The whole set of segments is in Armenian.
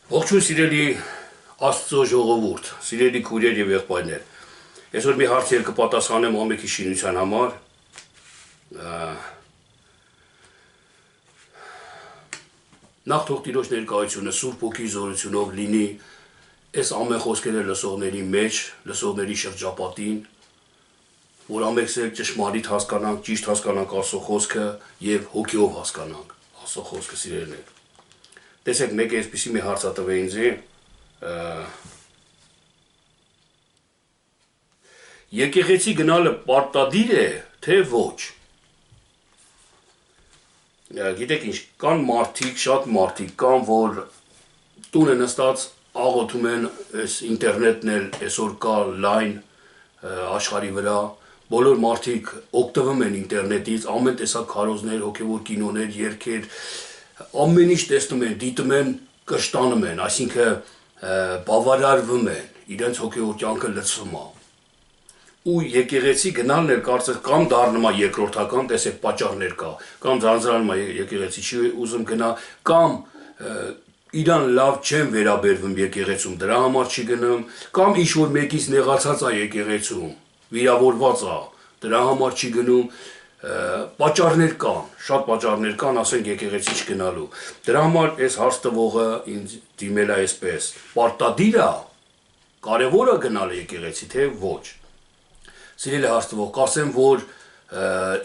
Ողջույն սիրելի Աստծո ժողովուրդ, սիրելի քույրեր եւ եղբայրներ։ Այսօր մի հարցեր կպատասխանեմ ամենքի շինության համար։ Նախ թող Տիրոջ ներկայությունը Սուրբ Հոգի զորությունով լինի այս ամեն խոսքերը լսողների մեջ, լսողների շրջապատին, որ ամենքսել ճշմարիտ հասկանանք, ճիշտ հասկանանք Աստծո խոսքը եւ հոգիով հասկանանք Աստծո խոսքը սիրելիներ։ Տեսեք, մեկ այսպիսի մի հարց տվե ինձ եկեղեցի գնալը պարտադիր է, թե ոչ։ Գիտեք ինչ, կան մարդիկ, շատ մարդիկ կան, որ տուն են նստած աղոթում են, այս ինտերնետն էլ այսօր կա լայն աշխարհի վրա, բոլոր մարդիկ օգտվում են ինտերնետից, ամեն տեսակ քարոզներ, հոգևոր կինոներ, երգեր, ամեն ինչ տեսնում են, դիտում են, կշտանում են, այսինքն բավարարվում են, իրենց հոգևոր կյանքը լցվում է։ Ու եկեղեցի գնալն էլ կարծես կամ դառնում է երկրորդական, տեսեք պատճառներ կա, կամ ձանձրանում է եկեղեցի չի ուզում գնա, կամ իրան լավ չեն վերաբերվում եկեղեցում, դրա համար չի գնում, կամ ինչ որ մեկից նեղացած է եկեղեցում, վիրավորված է, դրա համար չի գնում, պատճառներ կան, շատ պատճառներ կան, ասենք եկեղեցի չգնալու։ Դրա համար այս հարց տվողը ինձ դիմել է այսպես. պարտադիր է, կարևոր է գնալը եկեղեցի, թե ոչ։ Սիրելի հարց տվող, կասեմ, որ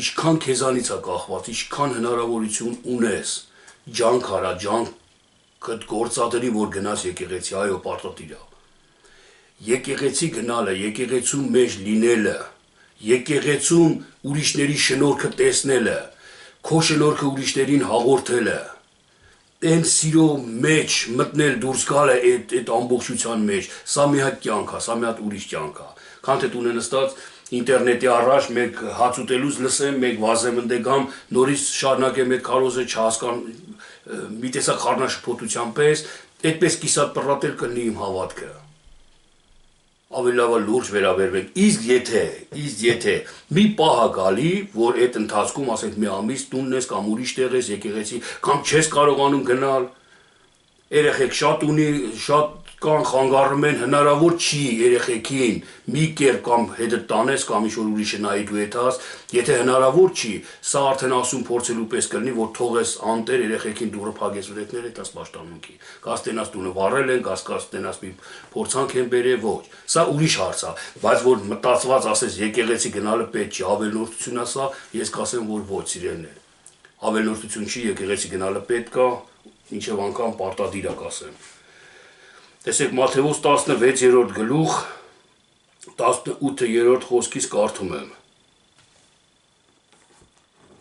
ինչքան քեզանից է կախված, ինչքան հնարավորություն ունես, ջանք արա, ջանքդ գործադրի, որ գնաս եկեղեցի, այո, պարտադիր է։ Եկեղեցի գնալը, եկեղեցու մեջ լինելը, եկեղեցում ուրիշների շնորհքը տեսնելը, քո շնորհքը ուրիշներին հաղորդելը, այն սիրո մեջ մտնել դուրս գալը այդ ամբողջության մեջ, սա մի հատ կյանք է, սա մի հատ ուրիշ կյանք է։ Քան թե տունը նստած ինտերնետի առաջ մեկ հաց ուտելուց լսեմ, մեկ վազեմնդե գամ, նորից շարունակեմ այդ քարոզը չհասկան մի տեսակ խառնաշփոթության պես, այդպես կիսատ պռատել կլինի իմ հավատքը։ Ավելի լավ է լուրջ վերաբերվենք, իսկ եթե մի պահ է գալի, որ այդ ընթացքում, ասենք մի ամիս տունն ես կամ ուրիշ տեղ ես եկեղեցի, կամ չես կարողանում գնալ, երեխեք շատ ունի, շատ կան խանգարում են, հնարավոր չի երեխեքին մի կերպ կամ հետը տանես կամ ինչ-որ ուրիշը նայի դու եթաս, եթե հնարավոր չի, սա արդեն ասում փորձելու պես կլինի, որ թողես անտեր երեխեքին դուրը փագես վրեքներ հետաս պաշտամունքի, կաստենաս տունը վառել են, կաստենաս մի փորձանք են բերել, ոչ, սա ուրիշ հարց է, բայց որ մտածված ասես եկեղեցի գնալը պետք չի, ավելորդություն է սա, ես կասեմ, որ ոչ սիրելիներ, ավելորդություն չի, եկեղեցի գնալը պետք է, ինչև անգամ պարտադիր է կասեմ։ Տեսեք Մատթեոս 16-րդ գլուխ 18-րդ խոսքից կարդում եմ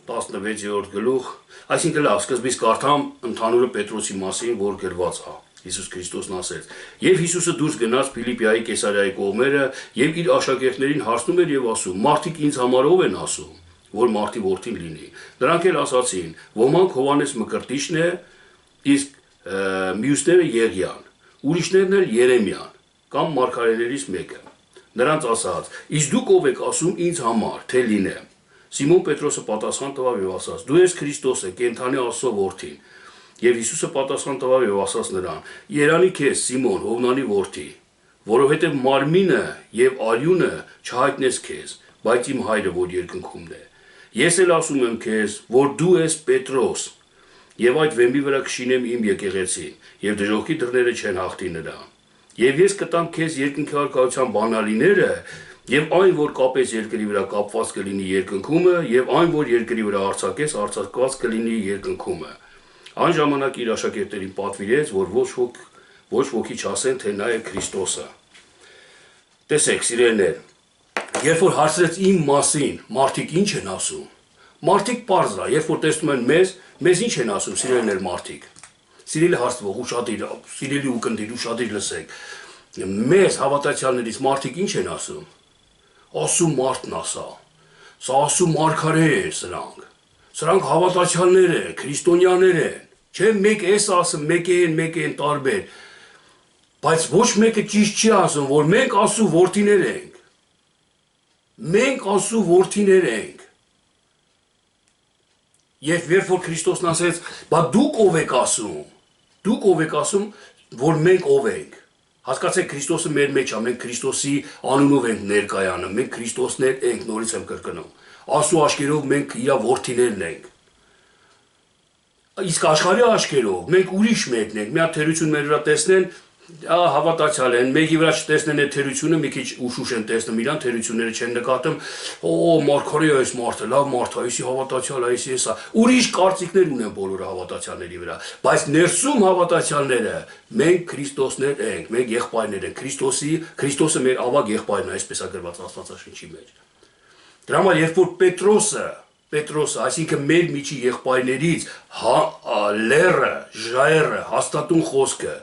16-րդ գլուխ, այսինքն լավ, սկզբից կարդամ ընդհանուրը Պետրոսի մասին, որ գրված է, Հիսուս Քրիստոսն ասեց. Եվ Հիսուսը դուրս գնաց Փիլիպիայի Կեսարիայի կողմերը եւ իր աշակերտներին հարցնում էր եւ ասում. Մարդիկ ինձ համար ով են ասում, որ մարդի որդին լինի։ Նրանք էլ ասացին. ոմանք Հովանես Մկրտիչն է, իսկ մյուսները Եղիան, ուրիշներն էլ Երեմիան կամ մարգարեներից մեկը։ Նրանց ասաց. իսկ դուք ով եք ասում ինձ համար, թե լինեմ։ Սիմոն Պետրոսը պատասխան տվավ եւ ասաց. դու ես Քրիստոսը, կենդանի Աստծո որդին։ Եվ Հիսուսը պատասխան տվավ եւ ասաց նրան. երանի քեզ Սիմոն, Հովնանի որդի, որովհետեւ մարմինը եւ արյունը չհայտնեց քեզ, բայց իմ հայրը, որ երկնքումն է։ Ես էլ ասում եմ քեզ, որ դու ես Պետրոս, եւ այդ վեմի վրա կշինեմ իմ եկեղեցին, եւ դժոխքի դռները չեն հաղթի նրան։ Եվ ես կտամ քեզ երկնքի արքայության բանալիները, եւ այն, որ կապես երկրի վրա կապված կլինի երկնքումը, եւ այն, որ երկրի վրա արձակես, արձակված կլինի երկնքումը։ Այն ժամանակ իր աշակերտներին պատվիրեց, որ ոչ ոքի չասեն, թե նա է Քրիստոսը։ Տեսեք, սիրելիներ, երբ որ հարցրեց իմ մասին, մարդիկ ինչ են ասում։ Մարդիկ պարզ է, երբ որ տեսնում են մեզ ինչ են ասում, սիրելիներ մարդիկ։ Սիրելի հարցվող, ուշադիր, սիրելի ուկնդիր, ուշադիր լսեք։ Մեզ հավատացյալներից մարդիկ ինչ են ասում։ Ասում մարդն ասա։ Սա ասում մարգարե է սրանք։ Սրանք հավատացյալներ են, քրիստոնյաներ են։ Չէ, մեկ էս ասում, մեկ են տարբեր։ Բայց ոչ մեկը ճիշտ չի ասում, որ մենք Աստծո որդիներ ենք։ Մենք Աստծո որդիներ ենք։ Երբ որ Քրիստոսն ասեց, բա դուք ով եք ասում, որ մենք ով ենք։ Հասկացեք, Քրիստոսը մեր մեջ է, մենք Քրիստոսի անունով ենք ներկայանում, մենք Քրիստոսներ ենք, նորից եմ կրկնում։ Աստծո աչքերով մենք իր որդիներն ենք։ Իսկ աշխարհի աչքերով մենք ուրիշ մեկն ենք։ Մի հատ թերություն մեր վրա տեսնեն, հավատացյալ են, մեկի վրա չտեսնեն այդ թերությունը, մի քիչ ուշուշ են տեսնում իրան, թերությունները չեն նկատում, մարգարե է այս մարդը, լավ մարդ է, այսի հավատացյալ է, այսի էսա։ Ուրիշ կարծիքներ ունեն բոլորը հավատացյալների վրա, բայց ներսում հավատացյալները մենք Քրիստոսներ ենք, մենք եղբայրներ ենք, Քրիստոսը մեր ավագ եղբայրն է, այսպես է գրված Աստվածաշնչի մեջ։ Դրա համար երբ որ Պետրոսը, այսինքն մեր միջի եղբայրներից լերը, ժայռը, հաստատուն խոսքը,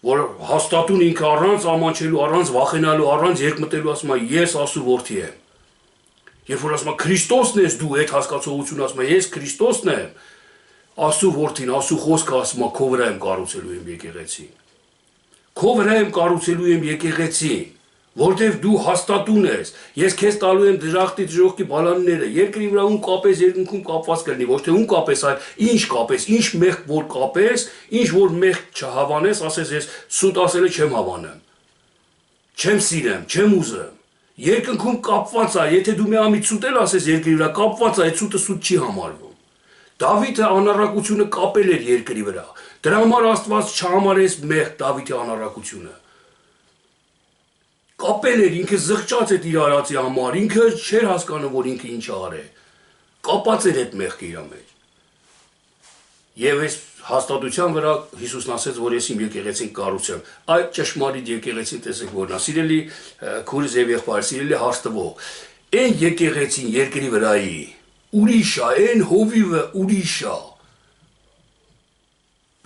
որ հաստատուն ինքը առանց ամանչելու, առանց վախենալու, առանց երկմտելու ասում է ես Աստծո որդի եմ։ Երբ որ ասում է Քրիստոսն ես դու, այդ հասկացողությունը ասում է ես Քրիստոսն եմ, Աստծո որդին, Աստծո խոսքը ասում է քո վրա եմ կառուցելու իմ եկեղեցին։ Քո վրա եմ կառուցելու իմ եկեղեցին, որտեվ դու հաստատուն ես, ես քեզ տալու եմ դժախտի դժողքի բալանները, երկրի վրա ում կապես, երկնքում կապված կլինի, ոչ թե ում կապես, այլ ինչ կապես, ինչ մեղք որ կապես, ինչ որ մեղք չհավանես, ասես ես սուտ ասելը չեմ հավանեմ, չեմ սիրեմ, չեմ ուզեմ, երկնքում կապված է, եթե դու մի ամիջ սուտ էլ ասես երկրի վրա կապված է, այդ սուտը սուտ չի համարվում։ Դավիթը անառակությունը կապել էր երկրի վրա, դրա համար Աստված չհամարեց մեղք Դավիթի անառակությունը։ Կապել էր, ինքը զղջաց այդ իր արածի համար, ինքը չէր հասկանում, որ ինքը ինչ արել, կապած էր այդ մեղքը իր մեջ։ Եվ այս հաստատության վրա Հիսուսն ասեց, որ ես իմ եկեղեցին կառուցեմ։ Այդ ճշմարիտ եկեղեցին տեսեք որն է, սիրելի քուրս եւ եղբայր, սիրելի հաստվող, այն եկեղեցին երկրի վրայի ուրիշ է, այն հովիվը ուրիշ է։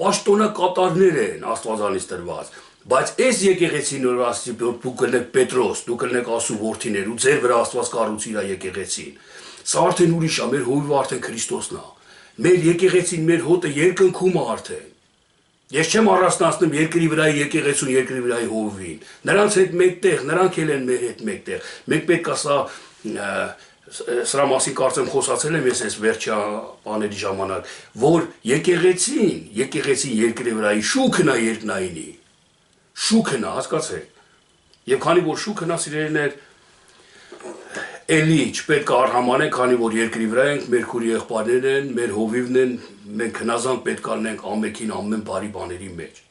Պաշտոնակատարներ են Աստվածանից տրված։ Բայց այս եկեղեցին որ ասի դու կլնեք Պետրոս, դու կլնեք Աստծո որդիներ ու ձեր վրա Աստված կառուցի իր եկեղեցին։ Սա արդեն ուրիշ է, մեր հովիվը արդեն Քրիստոսն է։ Մեր եկեղեցին, մեր հոտը երկնքում է արդեն։ Ես չեմ առանձնացնում երկրի վրայի եկեղեցուն, երկրի վրայի հովիվին։ Նրանց հետ մեկտեղ, նրանք էլ են մեր հետ մեկտեղ։ Մենք պետք է սրա մասին կարծեմ խոսացել եմ ես այս վերջի բաների ժամանակ, որ եկեղեցին երկրի վրայի շուքն է երկնայինի։ Շուքն է, հասկացեք։ Եվ քանի որ շուքն է, սիրելիներ, էլի չպետք է արհամանենք, քանի որ երկրի վրա ենք, մեր քուրի եղբայրներն են, մեր հովիվն են, մենք հնազանդ պետք է լինենք ամենքին ամեն բարի բաների մեջ։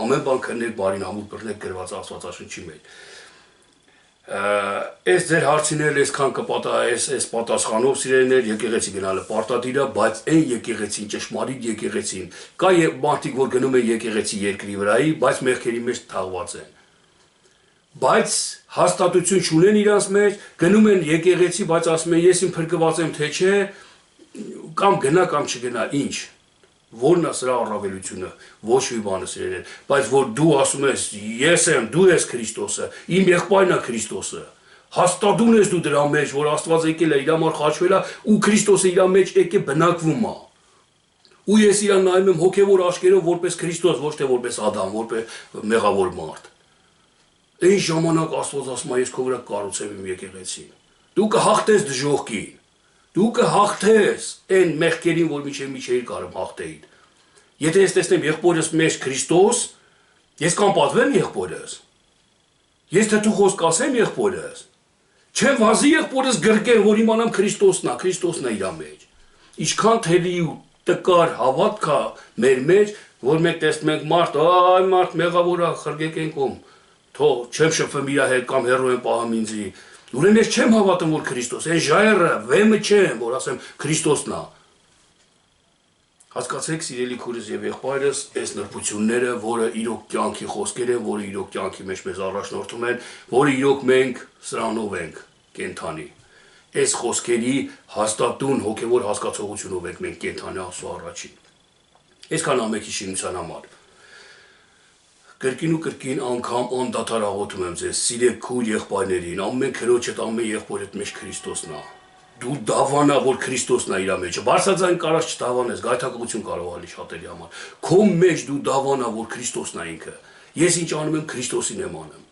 Ամեն բան քննեք բարին ամուր բռնեք գրված Աստվածաշնչի մեջ։ Այս ձեր հարցիներն այսքան կպատա, այս պատասխանով սիրելիներ, եկեղեցի գնալը պարտադիր է, բայց այն եկեղեցին, ճշմարիտ եկեղեցին, կա մարդիկ, որ գնում են եկեղեցի երկրի վրայի, բայց մեղքերի մեջ թաղված են։ Բայց հաստատություն չունեն իրանց մեջ, գնում են եկեղեցի, բայց ասում են ես իմ փրկված եմ, թե չէ, կամ գնա կամ չգնա, ինչ։ Որն է սրա առավելությունը, ոչ մի բանը սիրելիներ, բայց որ դու ասում ես ես եմ, դու ես Քրիստոսը, իմ եղբայրն է Քրիստոսը, հաստատուն ես դու դրա մեջ, որ Աստված եկել է իր համար խաչվել է ու Քրիստոսը իր մեջ եկե բնակվում է։ Ու ես իրան նայում եմ հոգևոր աչքերով որպես Քրիստոս, ոչ թե որպես Ադամ, որպես մեղավոր մարդ։ Այն ժամանակ Աստված ասում է ես քո վրա կառուցեմ իմ եկեղեցին։ Դու կհաղթես դժոխքին։ Դու կհաղթես այն մեղքերին, որ միջի կարում հաղթեին։ Եթե ես տեսնեմ եղբորս մեջ Քրիստոս, ես կանպատվեմ եղբորս։ Ես թթու խոսք ասեմ եղբորս։ Չեմ վազի եղբորս գրկեմ, որ իմանամ Քրիստոսն է իր մեջ։ Ինչքան թելի ու տկար հավատք է մեր մեջ, որ մենք տեսնում ենք մարդ, այ մարդ մեղավոր է, խրգեք ենք ում, թող չեմ շփվում իր հետ կամ հեռու եմ պահում ինձի։ Ուրեմն ես չեմ հավատում, որ Քրիստոս, այն ժայռը, վեմը չեմ, որ ասեմ Քրիստոսն է։ Հասկացեք, սիրելի քուրս եւ եղբայրս, այս նրբությունները, որը իրոք կյանքի խոսքեր են, որը իրոք կյանքի մեջ մեզ առաջնորդում են, որը իրոք մենք սրանով ենք կենթանի։ Այս խոսքերի հաստատուն հոգևոր հասկացողությունով ենք մենք կենթանի Աստծո առաջին։ Այսքան ամենքի շինության համար։ Կրկին ու կրկին անգամ անդադար աղոթում եմ ձեզ, սիրեք քույր եղբայրներին, ամեն քրոջդ, ամեն եղբորդ մեջ Քրիստոսն է։ Դու դավանա, որ Քրիստոսն է իր մեջը։ Բարձրաձայն կարած չդավանես, գայթակղություն կարող է շատերի համար։ Քո մեջ դու դավանա, որ Քրիստոսն է ինքը։ Ես ինչ անում եմ, Քրիստոսին եմ անում։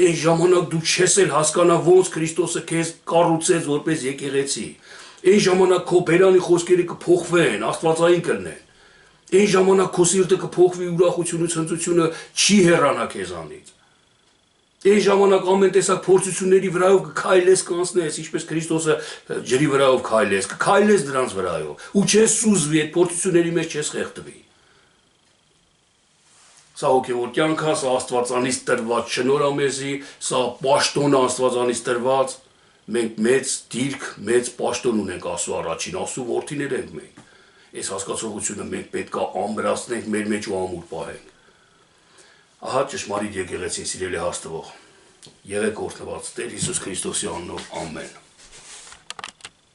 Այն ժամանակ դու չես էլ հասկանա ոնց Քրիստոսը քեզ կառուցեց որպես եկեղեցի։ Այն ժամանակ քո բերանի խոսքերը կփոխվեն, աստվածային կլինեն։ Այն ժամանակ քո սիրտը կփոխվի, ուրախությունը, ցնծությունը չի հեռանա քեզանից։ Այն ժամանակ ամեն տեսակ փորձությունների վրայով կքայլես կանցնես, ինչպես Քրիստոսը ջրի վրայով կքայլես դրանց վրայով, ու չես սուզվի, այդ փորձությունների մեջ չես խեղդվի։ Սա հոգևոր կյանք է, սա Աստվածանից տրված շնորհ է մեզի, սա պաշտոն է Աստվածանից տրված։ Մենք մեծ դիրք, մեծ պաշտոն ունենք Աստծո առաջին, Աստծո որդիներ ենք մենք։ Այս հասկացողությունը մենք պետք է ամրացնենք մեր մեջ ու ամուր պահենք։ Ահա ճշմարիտ եկեղեցին, սիրելի հաստվող, եղեք օրհնված Տեր Հիսուս Քրիստոսի անունով, ամեն։